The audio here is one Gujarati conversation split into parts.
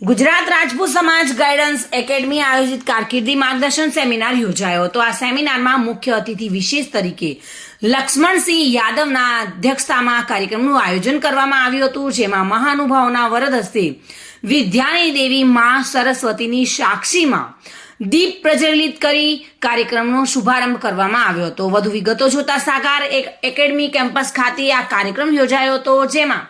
ગુજરાત રાજપૂત સમાજ ગાઈડન્સ એકેડમી આયોજિત કારકિર્દી માર્ગદર્શન સેમિનાર યોજાયો હતો। આ સેમિનારમાં મુખ્ય અતિથિ વિશેષ તરીકે લક્ષ્મણસિંહ યાદવના અધ્યક્ષતામાં કાર્યક્રમનું આયોજન કરવામાં આવ્યું હતું, જેમાં મહાનુભાવોના વરદ હસ્તે વિદ્યાની દેવી મા સરસ્વતીની સાક્ષીમાં દીપ પ્રજ્વલિત કરી કાર્યક્રમનો શુભારંભ કરવામાં આવ્યો હતો। વધુ વિગતો જોતા સાકાર એકેડમી કેમ્પસ ખાતે આ કાર્યક્રમ યોજાયો હતો, જેમાં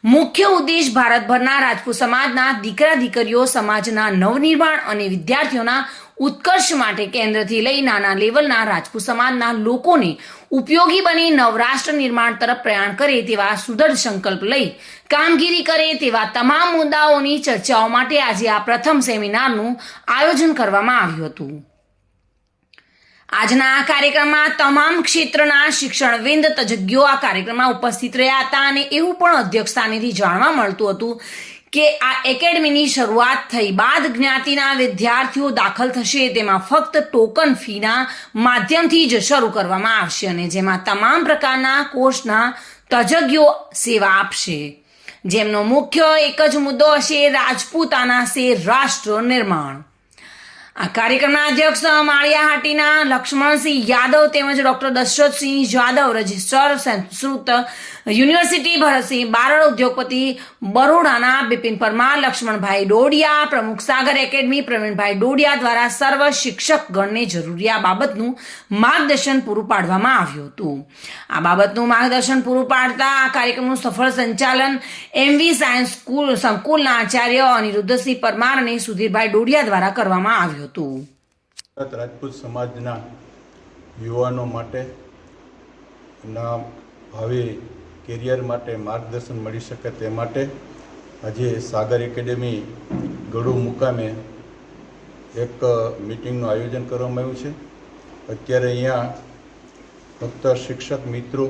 મુખ્ય ઉદ્દેશ ભારતભરના રાજપૂત સમાજના દીકરા દીકરીઓ સમાજના નવનિર્માણ અને વિદ્યાર્થીઓના ઉત્કર્ષ માટે કેન્દ્રથી લઈ નાના લેવલના રાજપૂત સમાજના લોકોને ઉપયોગી બની નવરાષ્ટ્ર નિર્માણ તરફ પ્રયાણ કરે તેવા સુદૃઢ સંકલ્પ લઈ કામગીરી કરે તેવા તમામ મુદ્દાઓની ચર્ચાઓ માટે આજે આ પ્રથમ સેમિનારનું આયોજન કરવામાં આવ્યું હતું। આજના આ કાર્યક્રમમાં તમામ ક્ષેત્રના શિક્ષણવિદ તજજ્ઞો આ કાર્યક્રમમાં ઉપસ્થિત રહ્યા હતા અને એવું પણ અધ્યક્ષ સ્થાનેથી જાણવા મળતું હતું કે આ એકેડમીની શરૂઆત થઈ બાદ જ્ઞાતિના વિદ્યાર્થીઓ દાખલ થશે તેમાં ફક્ત ટોકન ફીના માધ્યમથી જ શરૂ કરવામાં આવશે અને જેમાં તમામ પ્રકારના કોર્સના તજજ્ઞો સેવા આપશે, જેમનો મુખ્ય એક જ મુદ્દો હશે રાજપૂતાના સે રાષ્ટ્ર નિર્માણ। આ કાર્યક્રમના અધ્યક્ષ માળિયાહાટીના લક્ષ્મણસિંહ યાદવ તેમજ doctor Dashrathsinh Jadav, registrar Sanskrit university Bharatsinh Barad, ઉદ્યોગપતિ બરોડાના બિપિન પરમાર, લક્ષ્મણભાઈ ડોડિયા, પ્રમુખ સાગર એકેડમી પ્રવીણભાઈ ડોડિયા દ્વારા સર્વ શિક્ષકગણને જરૂરી આ બાબતનું માર્ગદર્શન પૂરું પાડવામાં આવ્યું હતું। આ બાબતનું માર્ગદર્શન પૂરું પાડતા આ કાર્યક્રમનું સફળ સંચાલન MV સાયન્સ સંકુલના આચાર્ય અનિરુદ્ધસિંહ પરમાર અને સુધીરભાઈ ડોડિયા દ્વારા કરવામાં આવ્યું હતું। રાજપૂત સમાજના યુવાનો માટે ના ભાવિ કેરિયર માટે માર્ગદર્શન મળી શકે તે માટે આજે સાગર એકેડેમી ગળુ મુકામે એક મીટિંગનું આયોજન કરવામાં આવ્યું છે। અત્યારે અહીંયા ફક્ત શિક્ષક મિત્રો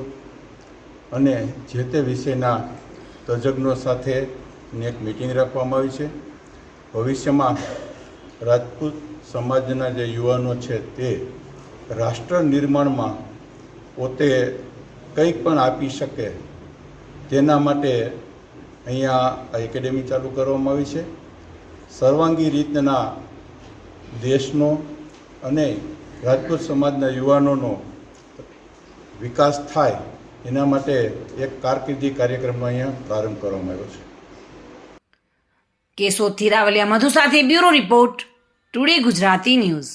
અને જે તે વિષયના તજજ્ઞો સાથે એક મીટિંગ રાખવામાં આવી છે। ભવિષ્યમાં રાજપૂત સમાજના જે યુવાનો છે તે રાષ્ટ્ર નિર્માણમાં પોતે કંઈક પણ આપી શકે તેના માટે અહીંયા આ એકેડેમી ચાલુ કરવામાં આવી છે। સર્વાંગી રીતના દેશનો અને રાજપૂત સમાજના યુવાનોનો વિકાસ થાય એના માટે એક કારકિર્દી કાર્યક્રમનો અહીંયા પ્રારંભ કરવામાં આવ્યો છે। કેશોદથી રાવલિયા મધુ સાથે bureau report, today Gujarati news.